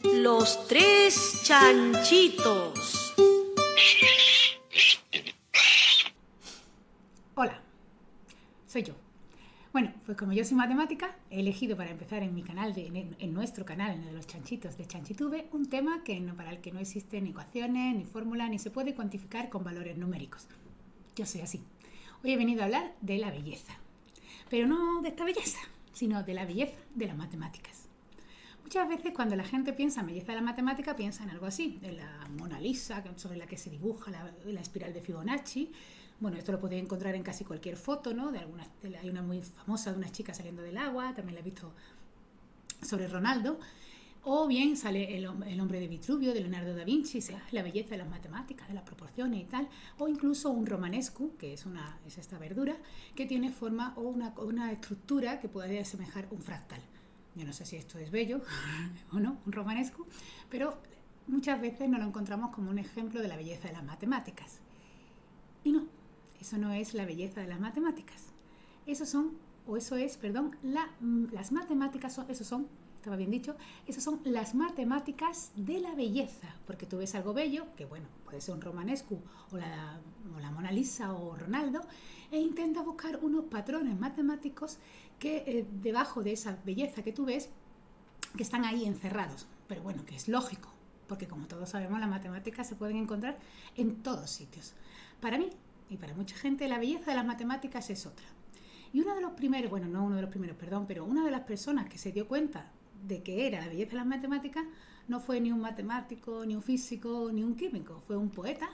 Los tres chanchitos. Hola, soy yo. Bueno, pues como yo soy matemática, he elegido para empezar en mi canal, en nuestro canal, en el de los chanchitos de Chanchitube, un tema para el que no existen ni ecuaciones, ni fórmulas, ni se puede cuantificar con valores numéricos. Yo soy así. Hoy he venido a hablar de la belleza. Pero no de esta belleza, sino de la belleza de las matemáticas. Muchas veces cuando la gente piensa en belleza de la matemática, piensa en algo así, de la Mona Lisa, sobre la que se dibuja la espiral de Fibonacci. Bueno, esto lo podéis encontrar en casi cualquier foto, ¿no? Hay una muy famosa de unas chicas saliendo del agua, también la he visto sobre Ronaldo. O bien sale el hombre de Vitruvio, de Leonardo da Vinci, la belleza de las matemáticas, de las proporciones y tal. O incluso un romanesco, que es esta verdura, que tiene forma o una estructura que puede asemejar un fractal. Yo no sé si esto es bello o no, un romanesco, pero muchas veces nos lo encontramos como un ejemplo de la belleza de las matemáticas. Y no, eso no es la belleza de las matemáticas. Las matemáticas estaba bien dicho, esas son las matemáticas de la belleza, porque tú ves algo bello, que bueno, puede ser un romanesco o la Mona Lisa o Ronaldo, e intentas buscar unos patrones matemáticos que debajo de esa belleza que tú ves, que están ahí encerrados, pero bueno, que es lógico, porque como todos sabemos, las matemáticas se pueden encontrar en todos sitios. Para mí, y para mucha gente, la belleza de las matemáticas es otra. Y una de las personas que se dio cuenta de que era la belleza de las matemáticas no fue ni un matemático, ni un físico, ni un químico, fue un poeta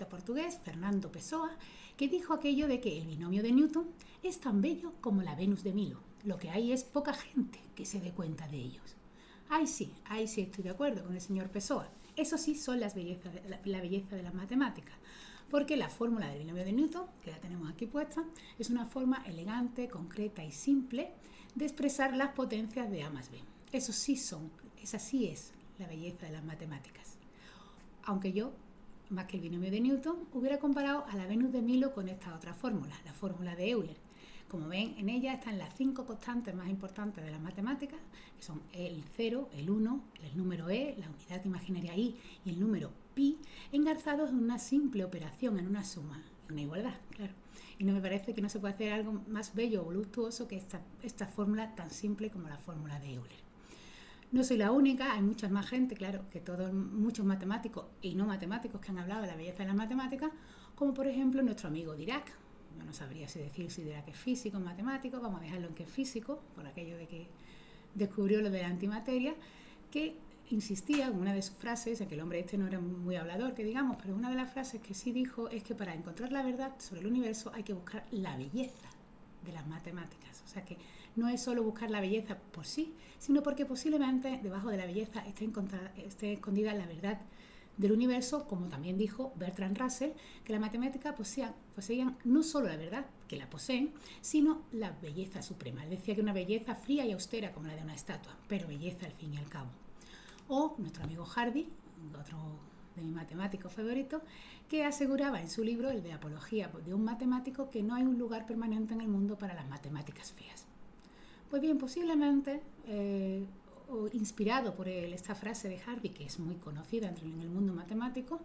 portugués, Fernando Pessoa, que dijo aquello de que el binomio de Newton es tan bello como la Venus de Milo. Lo que hay es poca gente que se dé cuenta de ellos. Ahí sí estoy de acuerdo con el señor Pessoa. Eso sí son la belleza de las matemáticas. Porque la fórmula del binomio de Newton, que la tenemos aquí puesta, es una forma elegante, concreta y simple de expresar las potencias de A más B. Esa sí es la belleza de las matemáticas. Aunque yo, más que el binomio de Newton, hubiera comparado a la Venus de Milo con esta otra fórmula, la fórmula de Euler. Como ven, en ella están las 5 constantes más importantes de las matemáticas, que son el 0, el 1, el número e, la unidad imaginaria i y el número pi, engarzados en una simple operación, en una suma, en una igualdad, claro. Y no me parece que no se pueda hacer algo más bello o voluptuoso que esta fórmula tan simple como la fórmula de Euler. No soy la única, hay mucha más gente, claro, muchos matemáticos y no matemáticos que han hablado de la belleza de las matemáticas, como por ejemplo nuestro amigo Dirac. Yo no sabría decir si Dirac es físico o matemático, vamos a dejarlo en que es físico, por aquello de que descubrió lo de la antimateria, que insistía en una de sus frases, en que el hombre no era muy hablador, que digamos, pero una de las frases que sí dijo es que para encontrar la verdad sobre el universo hay que buscar la belleza de las matemáticas. O sea que no es solo buscar la belleza por sí, sino porque posiblemente debajo de la belleza esté escondida la verdad del universo, como también dijo Bertrand Russell, que la matemática poseían no solo la verdad, que la poseen, sino la belleza suprema. Él decía que una belleza fría y austera como la de una estatua, pero belleza al fin y al cabo. O nuestro amigo Hardy, otro de mis matemáticos favoritos, que aseguraba en su libro, el de Apología de un matemático, que no hay un lugar permanente en el mundo para las matemáticas feas. Pues bien, posiblemente inspirado por esta frase de Hardy, que es muy conocida en el mundo matemático,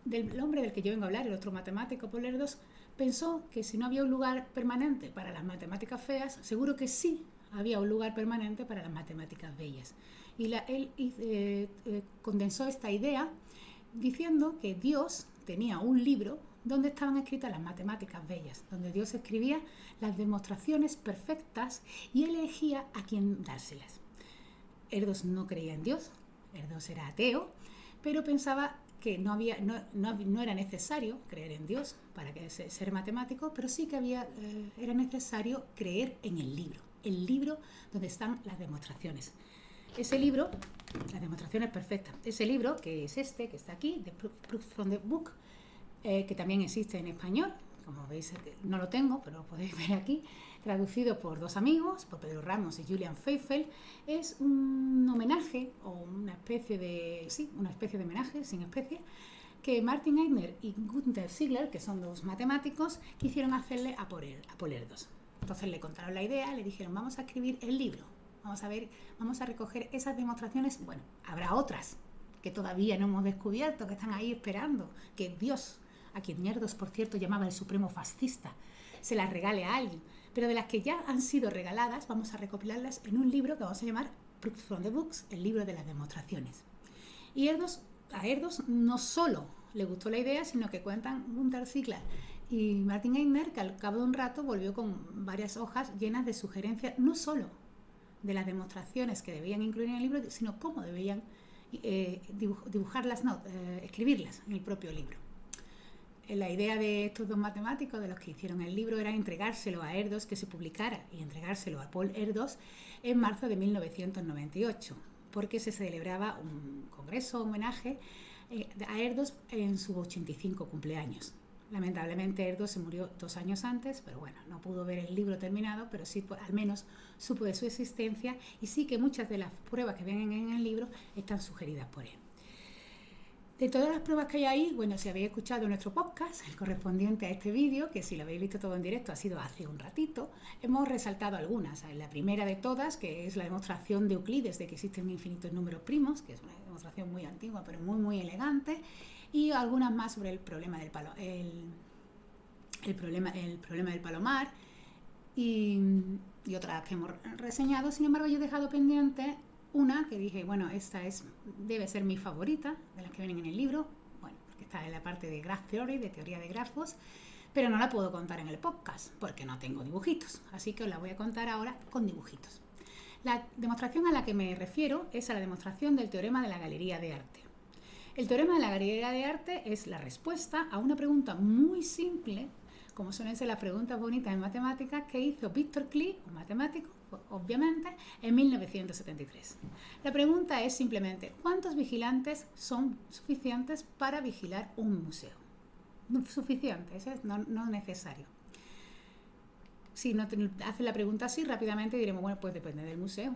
del hombre del que yo vengo a hablar, el otro matemático, Paul Erdős, pensó que si no había un lugar permanente para las matemáticas feas, seguro que sí había un lugar permanente para las matemáticas bellas. Y él condensó esta idea diciendo que Dios tenía un libro donde estaban escritas las matemáticas bellas, donde Dios escribía las demostraciones perfectas y elegía a quién dárselas. Erdős no creía en Dios, Erdős era ateo, pero pensaba que no era necesario creer en Dios para ser matemático, pero sí que era necesario creer en el libro donde están las demostraciones. Ese libro, las demostraciones perfectas, ese libro que es que está aquí, The Proof from the Book, que también existe en español, como veis no lo tengo, pero lo podéis ver aquí, traducido por dos amigos, por Pedro Ramos y Julian Feifel. Es un homenaje, o una especie de homenaje, sin especie, que Martin Eigner y Gunther Ziegler, que son dos matemáticos, quisieron hacerle a Paul Erdős. Entonces le contaron la idea, le dijeron, vamos a escribir el libro Vamos a recoger esas demostraciones. Bueno, habrá otras que todavía no hemos descubierto, que están ahí esperando, que Dios, a quien Nerdos, por cierto, llamaba el supremo fascista, se las regale a alguien. Pero de las que ya han sido regaladas, vamos a recopilarlas en un libro que vamos a llamar Proof from the Books, el libro de las demostraciones. Y a Erdos no solo le gustó la idea, sino que cuentan Gunther Ziegler y Martin Eisner, que al cabo de un rato volvió con varias hojas llenas de sugerencias, no solo de las demostraciones que debían incluir en el libro, sino cómo debían escribirlas en el propio libro. La idea de estos dos matemáticos, de los que hicieron el libro, era entregárselo a Erdos, que se publicara, y entregárselo a Paul Erdos en marzo de 1998, porque se celebraba un congreso, homenaje a Erdos en su 85 cumpleaños. Lamentablemente Erdos se murió 2 años antes, pero bueno, no pudo ver el libro terminado, pero sí al menos supo de su existencia, y sí que muchas de las pruebas que vienen en el libro están sugeridas por él. De todas las pruebas que hay ahí, bueno, si habéis escuchado nuestro podcast, el correspondiente a este vídeo, que si lo habéis visto todo en directo ha sido hace un ratito, hemos resaltado algunas. La primera de todas, que es la demostración de Euclides de que existen infinitos números primos, que es una demostración muy antigua pero muy muy elegante, y algunas más sobre el problema del problema del palomar y otras que hemos reseñado. Sin embargo, yo he dejado pendiente una que dije, bueno, debe ser mi favorita de las que vienen en el libro, bueno, porque está en la parte de Graph Theory, de teoría de grafos, pero no la puedo contar en el podcast porque no tengo dibujitos, así que os la voy a contar ahora con dibujitos. La demostración a la que me refiero es a la demostración del teorema de la galería de arte. El teorema de la galería de arte es la respuesta a una pregunta muy simple, como suelen ser las preguntas bonitas en matemáticas, que hizo Victor Klee, un matemático, obviamente, en 1973. La pregunta es simplemente, ¿cuántos vigilantes son suficientes para vigilar un museo? Suficiente, eso es no necesario. Si no hace la pregunta así, rápidamente diremos, bueno, pues depende del museo.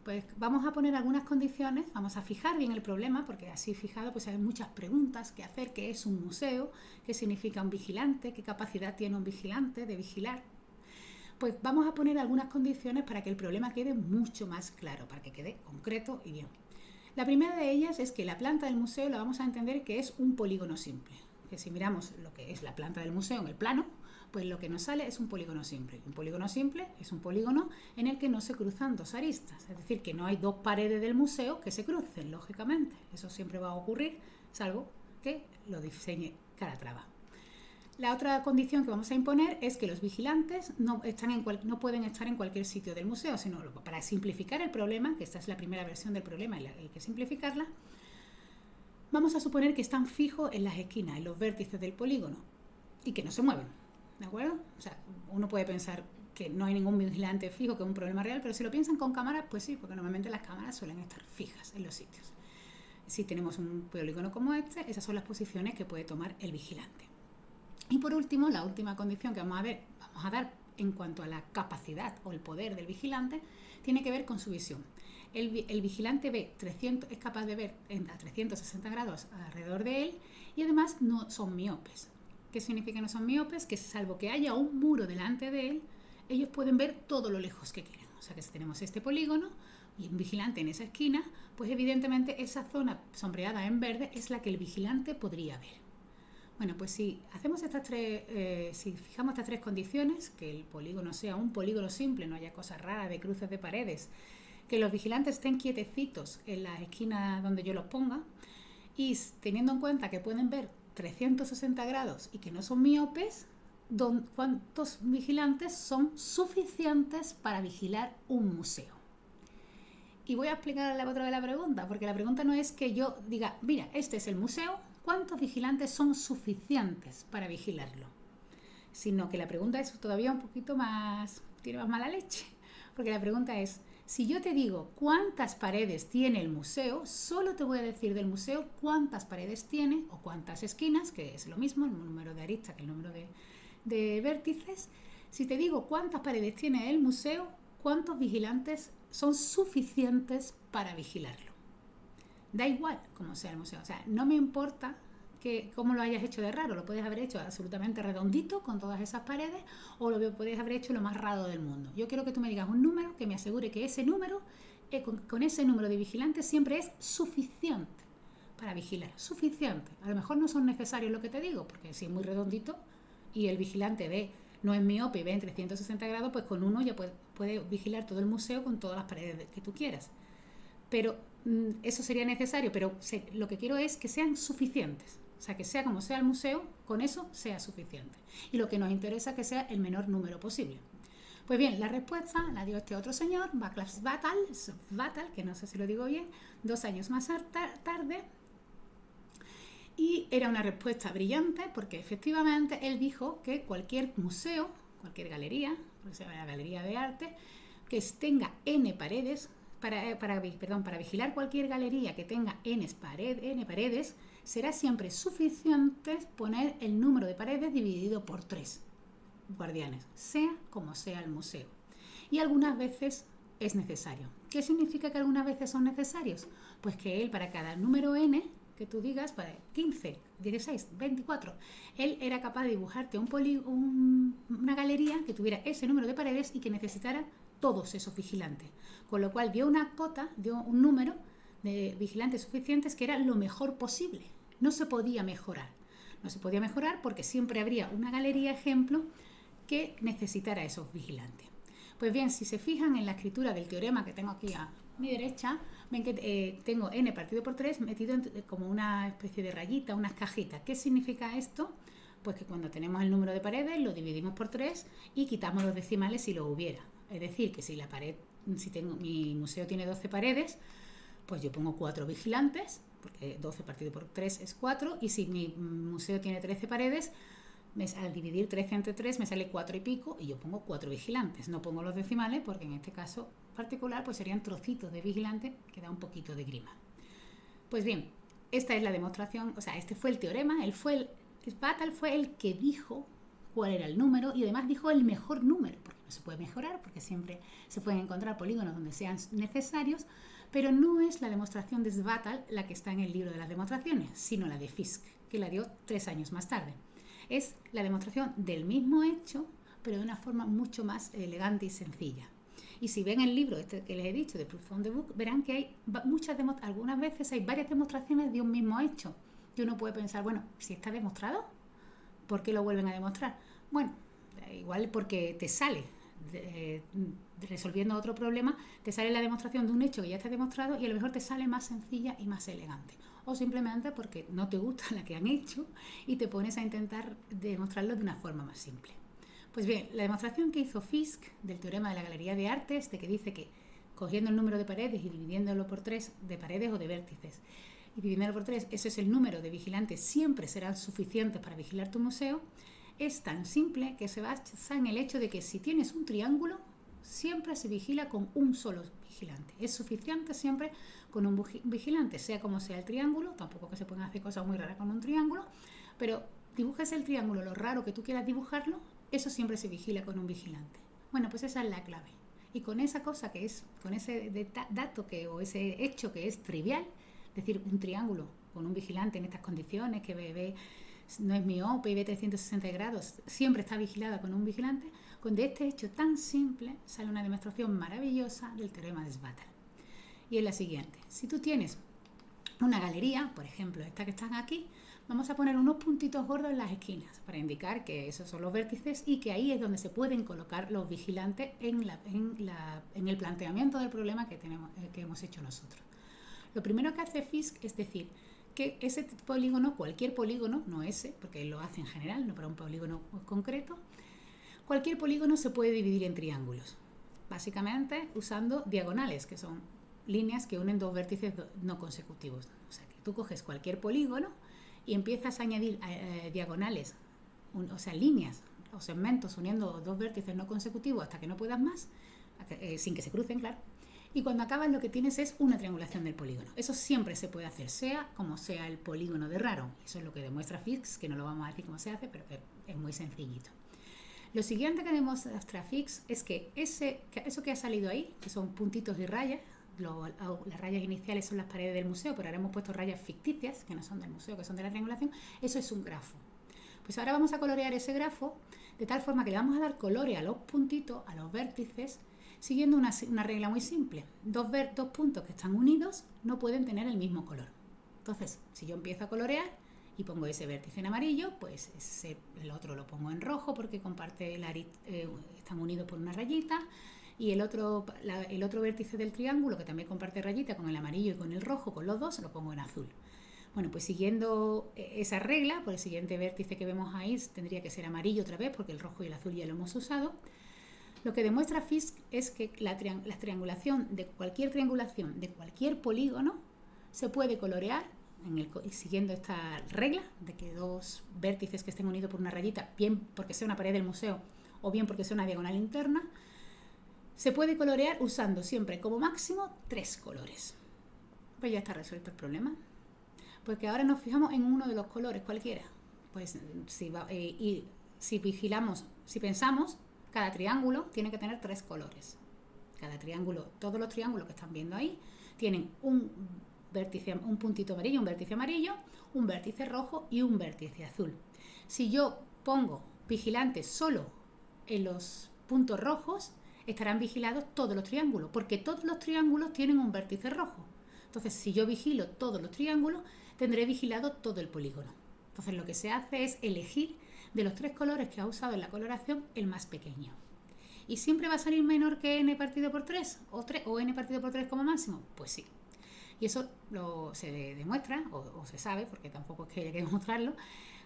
Pues vamos a poner algunas condiciones, vamos a fijar bien el problema, porque así fijado pues hay muchas preguntas que hacer. ¿Qué es un museo? ¿Qué significa un vigilante? ¿Qué capacidad tiene un vigilante de vigilar? Pues vamos a poner algunas condiciones para que el problema quede mucho más claro, para que quede concreto y bien. La primera de ellas es que la planta del museo la vamos a entender que es un polígono simple. Que si miramos lo que es la planta del museo en el plano, pues lo que nos sale es un polígono simple. Un polígono simple es un polígono en el que no se cruzan dos aristas, es decir, que no hay dos paredes del museo que se crucen, lógicamente. Eso siempre va a ocurrir, salvo que lo diseñe Calatrava. La otra condición que vamos a imponer es que los vigilantes no pueden estar en cualquier sitio del museo, sino para simplificar el problema, que esta es la primera versión del problema y hay que simplificarla, vamos a suponer que están fijos en las esquinas, en los vértices del polígono, y que no se mueven. ¿De acuerdo? O sea, uno puede pensar que no hay ningún vigilante fijo, que es un problema real, pero si lo piensan con cámaras, pues sí, porque normalmente las cámaras suelen estar fijas en los sitios. Si tenemos un polígono como este, esas son las posiciones que puede tomar el vigilante. Y por último, la última condición que vamos a dar en cuanto a la capacidad o el poder del vigilante, tiene que ver con su visión. El vigilante es capaz de ver a 360 grados alrededor de él y además no son miopes. ¿Qué significa que no son miopes? Que salvo que haya un muro delante de él, ellos pueden ver todo lo lejos que quieran. O sea que si tenemos este polígono y un vigilante en esa esquina, pues evidentemente esa zona sombreada en verde es la que el vigilante podría ver. Bueno, pues si hacemos si fijamos estas tres condiciones, que el polígono sea un polígono simple, no haya cosas raras de cruces de paredes, que los vigilantes estén quietecitos en la esquina donde yo los ponga, y teniendo en cuenta que pueden ver 360 grados y que no son miopes, ¿cuántos vigilantes son suficientes para vigilar un museo? Y voy a explicar la otra vez la pregunta, porque la pregunta no es que yo diga, mira, este es el museo, ¿cuántos vigilantes son suficientes para vigilarlo? Sino que la pregunta es todavía un poquito más, tiene más mala leche, porque la pregunta es, si yo te digo cuántas paredes tiene el museo, solo te voy a decir del museo cuántas paredes tiene o cuántas esquinas, que es lo mismo, el número de aristas que el número de vértices. Si te digo cuántas paredes tiene el museo, ¿cuántos vigilantes son suficientes para vigilarlo? Da igual cómo sea el museo. O sea, no me importa cómo lo hayas hecho de raro. Lo puedes haber hecho absolutamente redondito con todas esas paredes, o lo puedes haber hecho lo más raro del mundo. Yo quiero que tú me digas un número que me asegure que ese número, con ese número de vigilantes siempre es suficiente para vigilar. Suficiente. A lo mejor no son necesarios lo que te digo, porque si es muy redondito y el vigilante no es miope y ve en 360 grados, pues con uno ya puede vigilar todo el museo con todas las paredes que tú quieras. Pero eso sería necesario, pero lo que quiero es que sean suficientes. O sea, que sea como sea el museo, con eso sea suficiente. Y lo que nos interesa es que sea el menor número posible. Pues bien, la respuesta la dio este otro señor, Václav Svatal, que no sé si lo digo bien, 2 años más tarde. Y era una respuesta brillante porque efectivamente él dijo que cualquier museo, cualquier galería, por ejemplo la galería de arte, que tenga N paredes, para vigilar cualquier galería que tenga N paredes, será siempre suficiente poner el número de paredes dividido por 3 guardianes, sea como sea el museo. Y algunas veces es necesario. ¿Qué significa que algunas veces son necesarios? Pues que él, para cada número N que tú digas, para 15, 16, 24, él era capaz de dibujarte una galería que tuviera ese número de paredes y que necesitara todos esos vigilantes. Con lo cual dio un número de vigilantes suficientes que era lo mejor posible. No se podía mejorar. No se podía mejorar porque siempre habría una galería ejemplo que necesitara esos vigilantes. Pues bien, si se fijan en la escritura del teorema que tengo aquí a mi derecha, ven que tengo n partido por 3 metido como una especie de rayita, unas cajitas. ¿Qué significa esto? Pues que cuando tenemos el número de paredes lo dividimos por 3 y quitamos los decimales si lo hubiera. Es decir, que si mi museo tiene 12 paredes, pues yo pongo 4 vigilantes, porque 12 partido por 3 es 4, y si mi museo tiene 13 paredes, al dividir 13 entre 3 me sale 4 y pico, y yo pongo 4 vigilantes. No pongo los decimales porque en este caso particular pues serían trocitos de vigilante que da un poquito de grima. Pues bien, esta es la demostración, o sea, este fue el teorema. Svatal fue el que dijo cuál era el número y además dijo el mejor número, porque no se puede mejorar, porque siempre se pueden encontrar polígonos donde sean necesarios, pero no es la demostración de Svatal la que está en el libro de las demostraciones, sino la de Fisk, que la dio 3 años más tarde. Es la demostración del mismo hecho, pero de una forma mucho más elegante y sencilla. Y si ven el libro que les he dicho, de Proof from the Book, verán que hay algunas veces hay varias demostraciones de un mismo hecho. Y uno puede pensar, bueno, si está demostrado, ¿por qué lo vuelven a demostrar? Bueno, igual porque te sale, resolviendo otro problema, te sale la demostración de un hecho que ya está demostrado y a lo mejor te sale más sencilla y más elegante. O simplemente porque no te gusta la que han hecho y te pones a intentar demostrarlo de una forma más simple. Pues bien, la demostración que hizo Fisk del teorema de la galería de artes, de que dice que cogiendo el número de paredes y dividiéndolo por 3 de paredes o de vértices, y dividiéndolo por 3, eso es el número de vigilantes, siempre serán suficientes para vigilar tu museo, es tan simple que se basa en el hecho de que si tienes un triángulo, siempre se vigila con un solo vigilante. Es suficiente siempre con un vigilante, sea como sea el triángulo, tampoco que se puedan hacer cosas muy raras con un triángulo, pero dibujes el triángulo, lo raro que tú quieras dibujarlo, eso siempre se vigila con un vigilante. Bueno, pues esa es la clave. Y con esa cosa con ese dato o ese hecho que es trivial, es decir, un triángulo con un vigilante en estas condiciones, que no es miope y ve 360 grados, siempre está vigilada con un vigilante, de este hecho tan simple sale una demostración maravillosa del teorema de Svatal. Y es la siguiente. Si tú tienes una galería, por ejemplo, esta que están aquí, vamos a poner unos puntitos gordos en las esquinas para indicar que esos son los vértices y que ahí es donde se pueden colocar los vigilantes en el planteamiento del problema que hemos hecho nosotros. Lo primero que hace Fisk es decir que ese polígono, cualquier polígono, no ese, porque él lo hace en general, no para un polígono concreto, cualquier polígono se puede dividir en triángulos, básicamente usando diagonales, que son líneas que unen dos vértices no consecutivos. O sea, que tú coges cualquier polígono y empiezas a añadir diagonales, o sea, líneas o segmentos uniendo dos vértices no consecutivos hasta que no puedas más, sin que se crucen, claro. Y cuando acabas lo que tienes es una triangulación del polígono. Eso siempre se puede hacer, sea como sea el polígono de Raro. Eso es lo que demuestra Fisk, que no lo vamos a decir cómo se hace, pero es muy sencillito. Lo siguiente que demuestra Fisk es que eso que ha salido ahí, que son puntitos y rayas las rayas iniciales son las paredes del museo, pero ahora hemos puesto rayas ficticias, que no son del museo, que son de la triangulación. Eso es un grafo. Pues ahora vamos a colorear ese grafo de tal forma que le vamos a dar colores a los puntitos, a los vértices, siguiendo una regla muy simple. Dos puntos que están unidos no pueden tener el mismo color. Entonces, si yo empiezo a colorear y pongo ese vértice en amarillo, pues el otro lo pongo en rojo porque están unidos por una rayita, y el otro vértice del triángulo, que también comparte rayita con el amarillo y con el rojo, con los dos, lo pongo en azul. Bueno, pues siguiendo esa regla, pues el siguiente vértice que vemos ahí tendría que ser amarillo otra vez, porque el rojo y el azul ya lo hemos usado. Lo que demuestra Fisk es que la triangulación de cualquier polígono se puede colorear siguiendo esta regla de que dos vértices que estén unidos por una rayita, bien porque sea una pared del museo o bien porque sea una diagonal interna, se puede colorear usando siempre como máximo 3 colores. Pues ya está resuelto el problema. Porque ahora nos fijamos en uno de los colores, cualquiera. Pues si pensamos, cada triángulo tiene que tener 3 colores. Cada triángulo, todos los triángulos que están viendo ahí, tienen un puntito amarillo, un vértice amarillo, un vértice rojo y un vértice azul. Si yo pongo vigilantes solo en los puntos rojos, estarán vigilados todos los triángulos, porque todos los triángulos tienen un vértice rojo. Entonces, si yo vigilo todos los triángulos, tendré vigilado todo el polígono. Entonces, lo que se hace es elegir de los 3 colores que ha usado en la coloración el más pequeño. ¿Y siempre va a salir menor que n partido por 3 o n partido por 3 como máximo? Pues sí. Y eso se demuestra, o se sabe, porque tampoco es que haya que demostrarlo,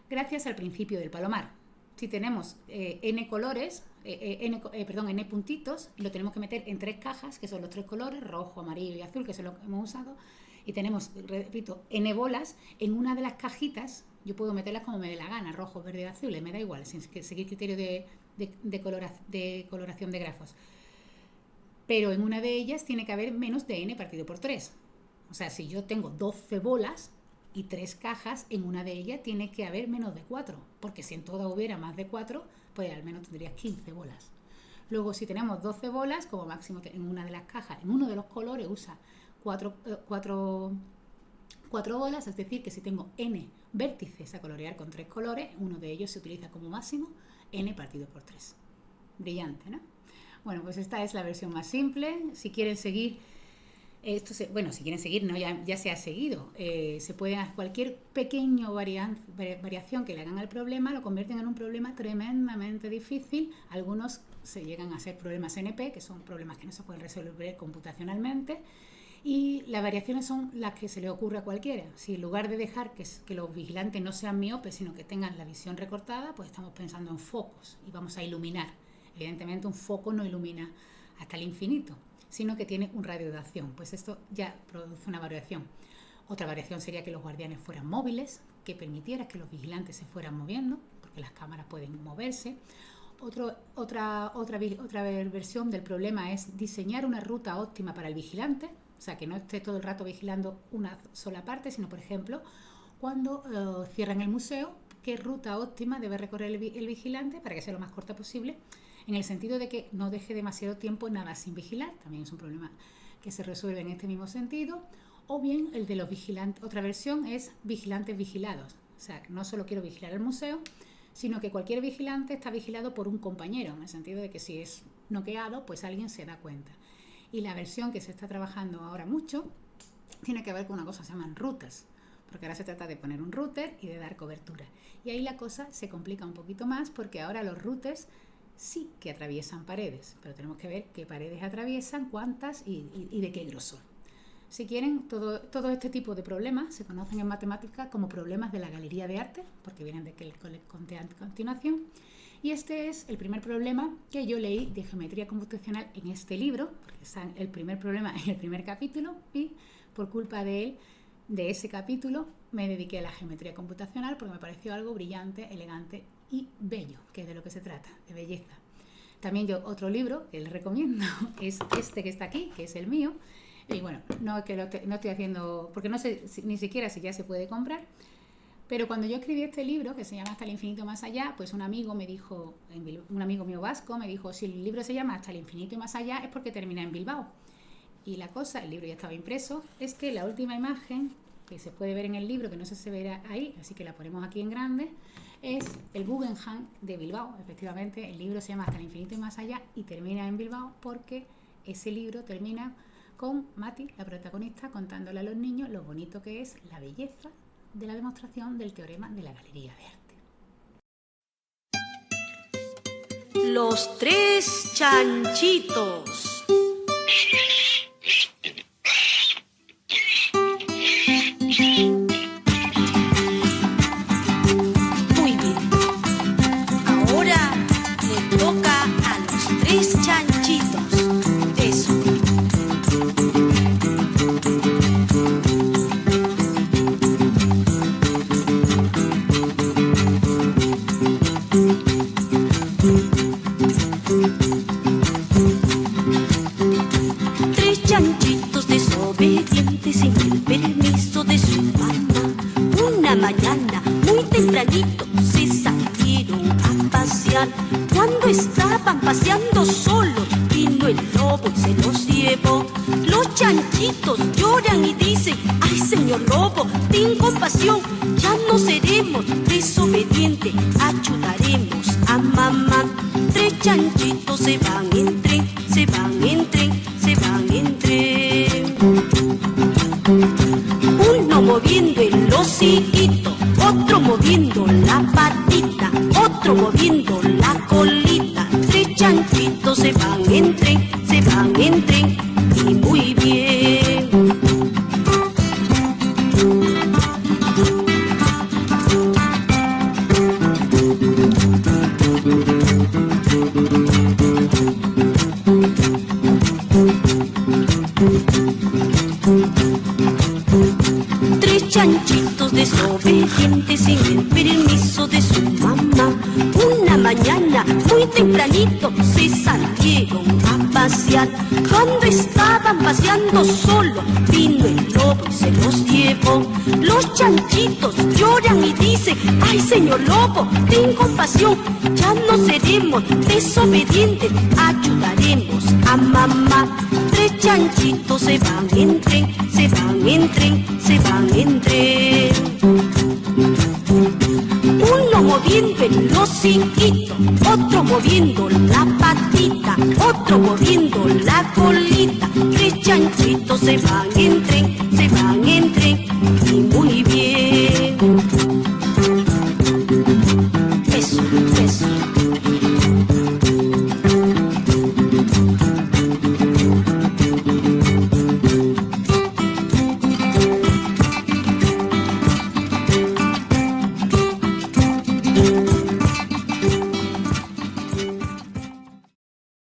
gracias al principio del palomar. Si tenemos n colores, n puntitos, y lo tenemos que meter en 3 cajas, que son los 3 colores, rojo, amarillo y azul, que es lo que hemos usado, y tenemos, repito, n bolas, en una de las cajitas yo puedo meterlas como me dé la gana, rojo, verde, azul, me da igual, sin seguir criterio de coloración de grafos. Pero en una de ellas tiene que haber menos de n partido por 3. O sea, si yo tengo 12 bolas y 3 cajas, en una de ellas tiene que haber menos de 4, porque si en todas hubiera más de 4, pues al menos tendrías 15 bolas. Luego, si tenemos 12 bolas, como máximo en una de las cajas, en uno de los colores usa 4 bolas, es decir, que si tengo n vértices a colorear con 3 colores, uno de ellos se utiliza como máximo n partido por 3. Brillante, ¿no? Bueno, pues esta es la versión más simple. Si quieren seguir, si quieren seguir, no, ya se ha seguido. Se puede hacer cualquier pequeña variación que le hagan al problema, lo convierten en un problema tremendamente difícil. Algunos se llegan a ser problemas NP, que son problemas que no se pueden resolver computacionalmente. Y las variaciones son las que se le ocurre a cualquiera. Si en lugar de dejar que los vigilantes no sean miopes, sino que tengan la visión recortada, pues estamos pensando en focos y vamos a iluminar. Evidentemente un foco no ilumina hasta el infinito, sino que tiene un radio de acción. Pues esto ya produce una variación. Otra variación sería que los guardianes fueran móviles, que permitiera que los vigilantes se fueran moviendo, porque las cámaras pueden moverse. Otra versión del problema es diseñar una ruta óptima para el vigilante. O sea, que no esté todo el rato vigilando una sola parte, sino, por ejemplo, cuando cierran el museo, qué ruta óptima debe recorrer el vigilante para que sea lo más corta posible, en el sentido de que no deje demasiado tiempo nada sin vigilar. También es un problema que se resuelve en este mismo sentido. O bien el de los vigilantes. Otra versión es vigilantes vigilados. O sea, no solo quiero vigilar el museo, sino que cualquier vigilante está vigilado por un compañero, en el sentido de que si es noqueado, pues alguien se da cuenta. Y la versión que se está trabajando ahora mucho tiene que ver con una cosa que se llaman rutas, porque ahora se trata de poner un router y de dar cobertura. Y ahí la cosa se complica un poquito más, porque ahora los routers sí que atraviesan paredes, pero tenemos que ver qué paredes atraviesan, cuántas y de qué grosor. Si quieren, todo este tipo de problemas se conocen en matemáticas como problemas de la galería de arte, porque vienen de que les conté a continuación. Y este es el primer problema que yo leí de geometría computacional en este libro, porque está el primer problema en el primer capítulo, y por culpa de ese capítulo, me dediqué a la geometría computacional porque me pareció algo brillante, elegante y bello, que es de lo que se trata, de belleza. También otro libro que les recomiendo es este que está aquí, que es el mío. Y bueno, no estoy haciendo, porque no sé ni siquiera si ya se puede comprar. Pero cuando yo escribí este libro, que se llama Hasta el infinito más allá, pues un amigo mío vasco me dijo, si el libro se llama Hasta el infinito y más allá es porque termina en Bilbao. Y la cosa, el libro ya estaba impreso, es que la última imagen que se puede ver en el libro, que no sé si se verá ahí, así que la ponemos aquí en grande, es el Guggenheim de Bilbao. Efectivamente, el libro se llama Hasta el infinito y más allá y termina en Bilbao porque ese libro termina con Mati, la protagonista, contándole a los niños lo bonito que es la belleza de la demostración del teorema de la Galería de Arte. Los tres chanchitos. Muy bien. Ahora le toca a los tres chanchitos. Eso. Tres chanchitos desobedientes sin el permiso de su mamá. Una mañana muy tempranito se salieron a pasear. Cuando estaban paseando solos vino el lobo y se los llevó. Los chanchitos lloran y dicen: ay, señor lobo, ten compasión, ya no seremos desobedientes, ayudaremos a mamá. Tres chanchitos se van en tren, se van en tren, se van en tren. Uno moviendo el hociquito, otro moviendo la patita, otro moviendo la colita. Tres chanchitos se van en tren, se van en tren, y muy bien. Tres chanchitos desobedientes sin el permiso de su mamá. Una mañana muy tempranito se salieron a pasear. Cuando estaban paseando solo vino el lobo y se los llevó. Los chanchitos lloran y dicen: ay, señor lobo, ten compasión, ya no seremos desobedientes, ayudaremos a mamá. Tres chanchitos se van en tren, se van en tren, se van en tren. Uno moviendo el hociquito, otro moviendo la patita, otro moviendo la colita. Tres chanchitos se van en tren, se van en tren.